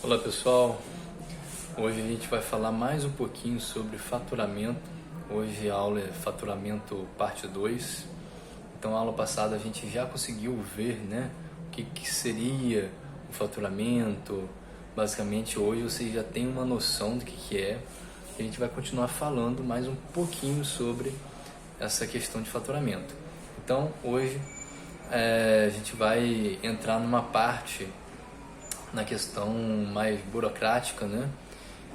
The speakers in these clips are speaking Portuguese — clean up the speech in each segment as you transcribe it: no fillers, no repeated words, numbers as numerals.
Olá pessoal, hoje a gente vai falar mais um pouquinho sobre faturamento. Hoje a aula é faturamento parte 2. Então a aula passada a gente já conseguiu ver, né, o que seria o faturamento. Basicamente hoje você já tem uma noção do que é. A gente vai continuar falando mais um pouquinho sobre essa questão de faturamento. Então hoje a gente vai entrar numa parte na questão mais burocrática, né?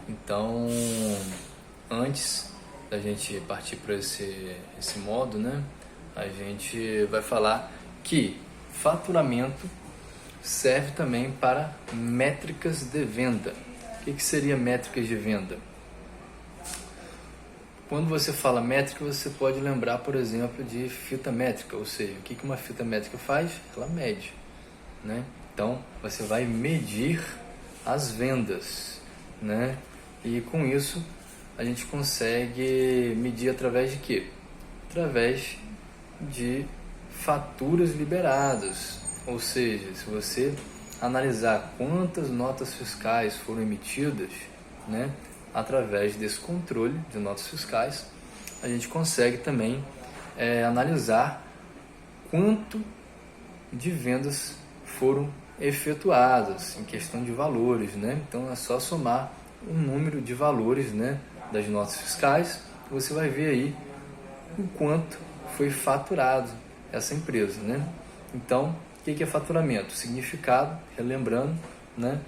Então, antes da gente partir para esse modo, né? A gente vai falar que faturamento serve também para métricas de venda. O que seria métricas de venda? Quando você fala métrica, você pode lembrar, por exemplo, de fita métrica, ou seja, o que uma fita métrica faz? Ela mede, né? Então, você vai medir as vendas, né? E com isso, a gente consegue medir através de quê? Através de faturas liberadas. Ou seja, se você analisar quantas notas fiscais foram emitidas, né? Através desse controle de notas fiscais, a gente consegue também analisar quanto de vendas foram efetuadas em questão de valores, né? Então é só somar o número de valores, né, das notas fiscais, você vai ver aí o quanto foi faturado essa empresa, né? Então, o que é faturamento? Significado, relembrando, né,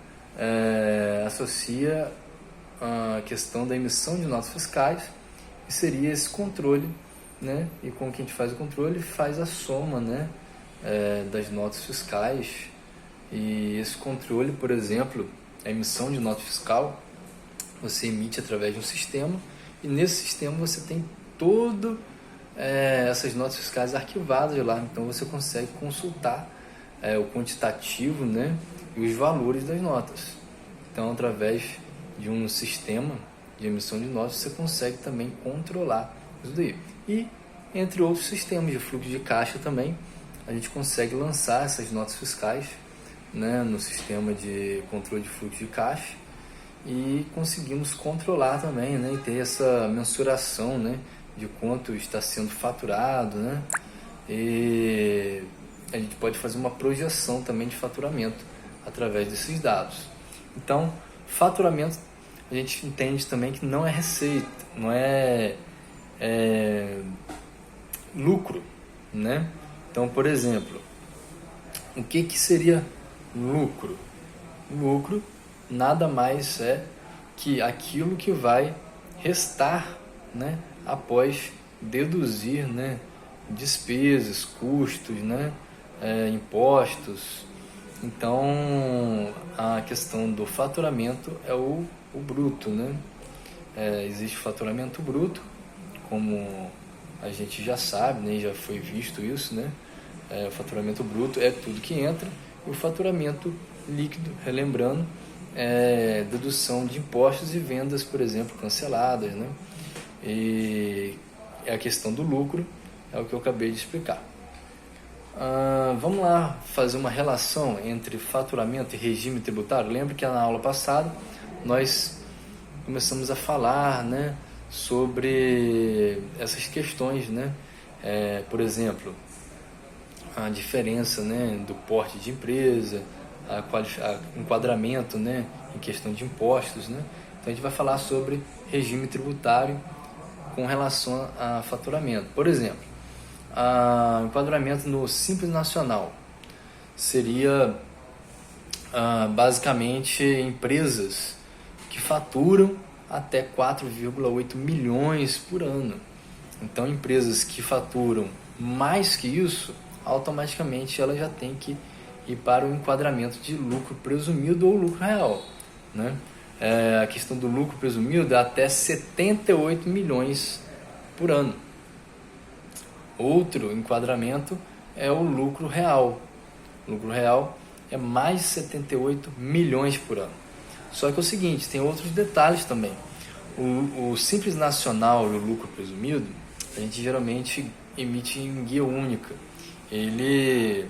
associa a questão da emissão de notas fiscais e seria esse controle, né? E com que a gente faz o controle, faz a soma, né, das notas fiscais. E esse controle, por exemplo, a emissão de nota fiscal, você emite através de um sistema e nesse sistema você tem todo essas notas fiscais arquivadas lá, então você consegue consultar o quantitativo, né, e os valores das notas. Então, através de um sistema de emissão de notas, você consegue também controlar isso daí. E, entre outros sistemas de fluxo de caixa também, a gente consegue lançar essas notas fiscais, né, no sistema de controle de fluxo de caixa e conseguimos controlar também, né, e ter essa mensuração, né, de quanto está sendo faturado, né, e a gente pode fazer uma projeção também de faturamento através desses dados. Então, faturamento a gente entende também que não é receita, não é lucro, né? Então, por exemplo, o que seria lucro? Lucro nada mais é que aquilo que vai restar, né, após deduzir, né, despesas, custos, né, impostos. Então, a questão do faturamento é o bruto, né? Existe faturamento bruto, como a gente já sabe, né, já foi visto isso, né? O faturamento bruto é tudo que entra, e o faturamento líquido, relembrando, é dedução de impostos e vendas, por exemplo, canceladas, né? E a questão do lucro é o que eu acabei de explicar. Vamos lá fazer uma relação entre faturamento e regime tributário. Lembra que na aula passada nós começamos a falar, né, sobre essas questões, né? Por exemplo, a diferença, né, do porte de empresa, enquadramento, né, em questão de impostos, né? Então a gente vai falar sobre regime tributário com relação a faturamento. Por exemplo, enquadramento no Simples Nacional seria basicamente empresas que faturam até 4,8 milhões por ano. Então, empresas que faturam mais que isso, automaticamente ela já tem que ir para o enquadramento de lucro presumido ou lucro real, né? A questão do lucro presumido é até 78 milhões por ano. Outro enquadramento é o lucro real. O lucro real é mais 78 milhões por ano. Só que é o seguinte, tem outros detalhes também. O Simples Nacional e o lucro presumido, a gente geralmente emite em guia única. Ele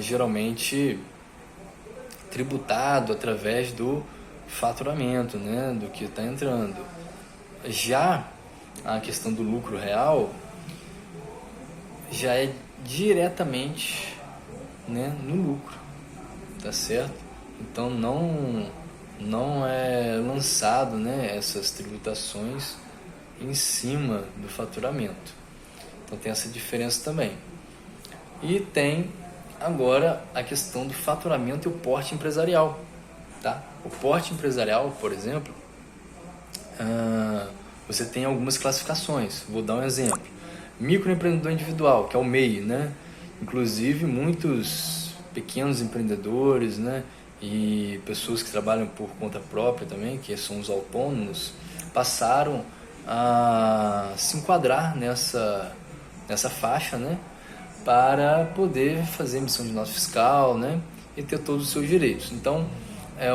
geralmente tributado através do faturamento, né, do que está entrando. Já a questão do lucro real já é diretamente, né, no lucro, tá certo? Então não é lançado, né, essas tributações em cima do faturamento. Então tem essa diferença também. E tem agora a questão do faturamento e o porte empresarial, tá? O porte empresarial, por exemplo, você tem algumas classificações. Vou dar um exemplo. Microempreendedor individual, que é o MEI, né? Inclusive muitos pequenos empreendedores, né, e pessoas que trabalham por conta própria também, que são os autônomos, passaram a se enquadrar nessa faixa, né, para poder fazer emissão de nota fiscal, né, e ter todos os seus direitos. Então,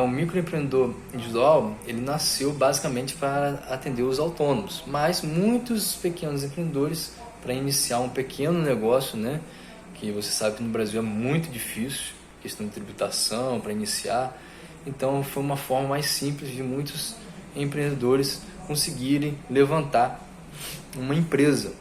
o microempreendedor individual, ele nasceu basicamente para atender os autônomos, mas muitos pequenos empreendedores, para iniciar um pequeno negócio, né, que você sabe que no Brasil é muito difícil, questão de tributação para iniciar, então foi uma forma mais simples de muitos empreendedores conseguirem levantar uma empresa,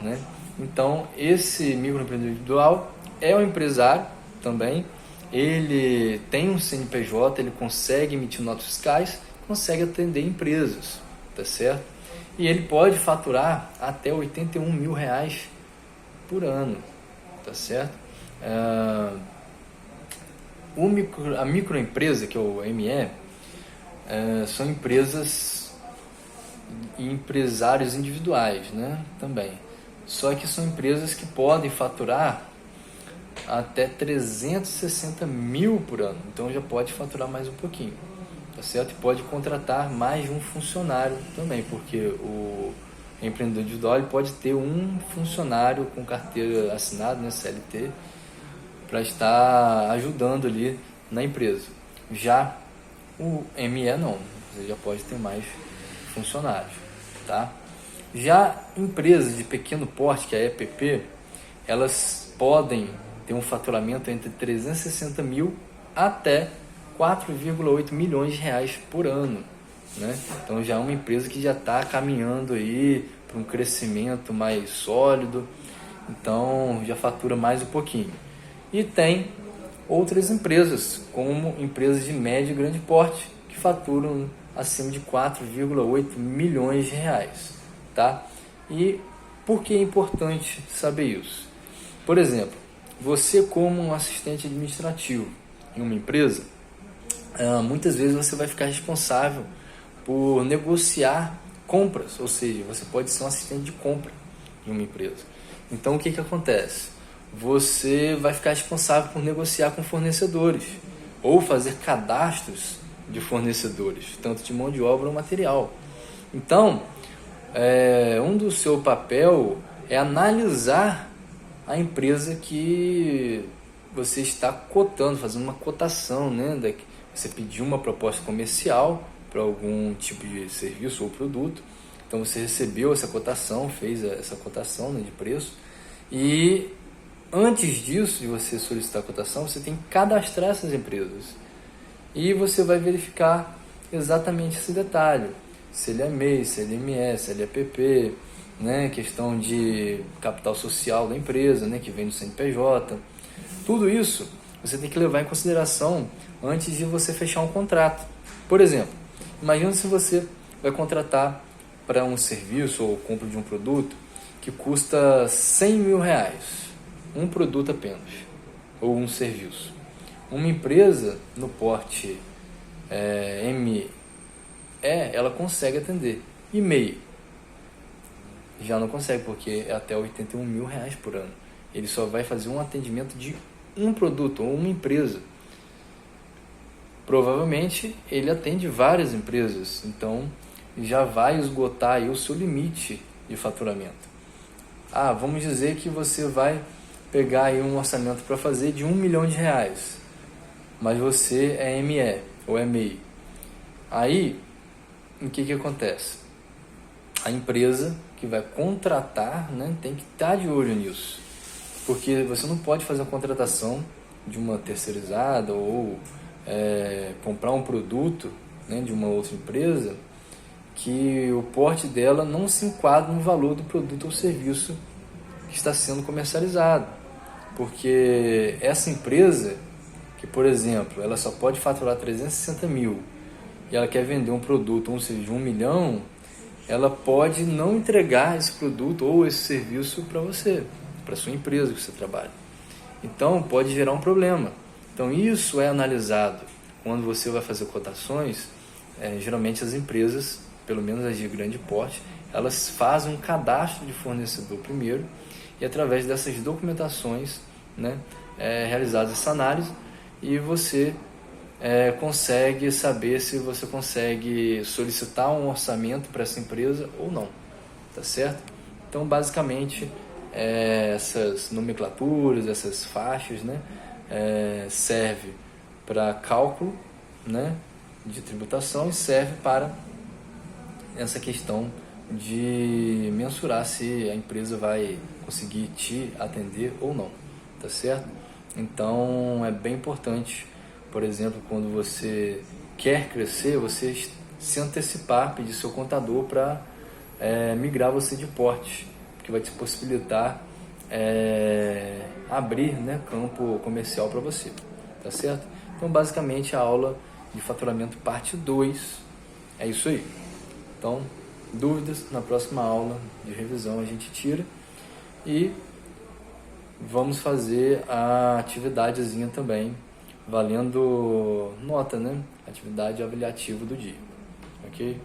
né? Então esse microempreendedor individual é um empresário também, ele tem um CNPJ, ele consegue emitir notas fiscais, consegue atender empresas, tá certo? E ele pode faturar até R$81 mil por ano, tá certo? A microempresa, que é o ME, são empresas e empresários individuais, né, também. Só que são empresas que podem faturar até 360 mil por ano, então já pode faturar mais um pouquinho, tá certo? E pode contratar mais de um funcionário também, porque o empreendedor individual ele pode ter um funcionário com carteira assinada, né, CLT, para estar ajudando ali na empresa. Já o ME não, você já pode ter mais funcionários, tá? Já empresas de pequeno porte, que é a EPP, elas podem ter um faturamento entre 360 mil até 4,8 milhões de reais por ano, né? Então já é uma empresa que já está caminhando aí para um crescimento mais sólido, então já fatura mais um pouquinho. E tem outras empresas, como empresas de médio e grande porte, que faturam acima de 4,8 milhões de reais, tá? E por que é importante saber isso? Por exemplo, você como um assistente administrativo em uma empresa, muitas vezes você vai ficar responsável por negociar compras, ou seja, você pode ser um assistente de compra em uma empresa. Então o que acontece? Você vai ficar responsável por negociar com fornecedores ou fazer cadastros de fornecedores, tanto de mão de obra ou material. Então, um do seu papel é analisar a empresa que você está cotando, fazendo uma cotação, né? Você pediu uma proposta comercial para algum tipo de serviço ou produto, então você recebeu essa cotação, fez essa cotação, né, de preço, e antes disso, de você solicitar a cotação, você tem que cadastrar essas empresas. E você vai verificar exatamente esse detalhe. Se ele é MEI, se ele é ME, se ele é PP, né? Questão de capital social da empresa, né? Que vem do CNPJ. Tudo isso você tem que levar em consideração antes de você fechar um contrato. Por exemplo, imagina se você vai contratar para um serviço ou compra de um produto que custa 100 mil reais. Um produto apenas, ou um serviço. Uma empresa no porte ME, ela consegue atender. E MEI já não consegue, porque é até 81 mil reais por ano. Ele só vai fazer um atendimento de um produto ou uma empresa. Provavelmente ele atende várias empresas, então já vai esgotar aí o seu limite de faturamento. Vamos dizer que você vai pegar aí um orçamento para fazer de 1 milhão de reais, mas você é ME ou é MEI. Aí, o que acontece? A empresa que vai contratar, né, tem que estar de olho nisso, porque você não pode fazer a contratação de uma terceirizada ou comprar um produto, né, de uma outra empresa, que o porte dela não se enquadra no valor do produto ou serviço que está sendo comercializado. Porque essa empresa, que por exemplo, ela só pode faturar 360 mil e ela quer vender um produto ou um serviço de 1 milhão, ela pode não entregar esse produto ou esse serviço para você, para sua empresa que você trabalha. Então pode gerar um problema. Então isso é analisado quando você vai fazer cotações. Geralmente as empresas, pelo menos as de grande porte, elas fazem um cadastro de fornecedor primeiro e através dessas documentações, né, realizadas essa análise e você consegue saber se você consegue solicitar um orçamento para essa empresa ou não, tá certo? Então basicamente essas nomenclaturas, essas faixas, né, serve para cálculo, né, de tributação e serve para essa questão de mensurar se a empresa vai conseguir te atender ou não, tá certo? Então é bem importante, por exemplo, quando você quer crescer, você se antecipar, pedir seu contador para migrar você de porte, que vai te possibilitar abrir, né, campo comercial para você, tá certo? Então basicamente a aula de faturamento parte 2 é isso aí. Então, dúvidas, na próxima aula de revisão a gente tira e vamos fazer a atividadezinha também, valendo nota, né? Atividade avaliativa do dia, ok?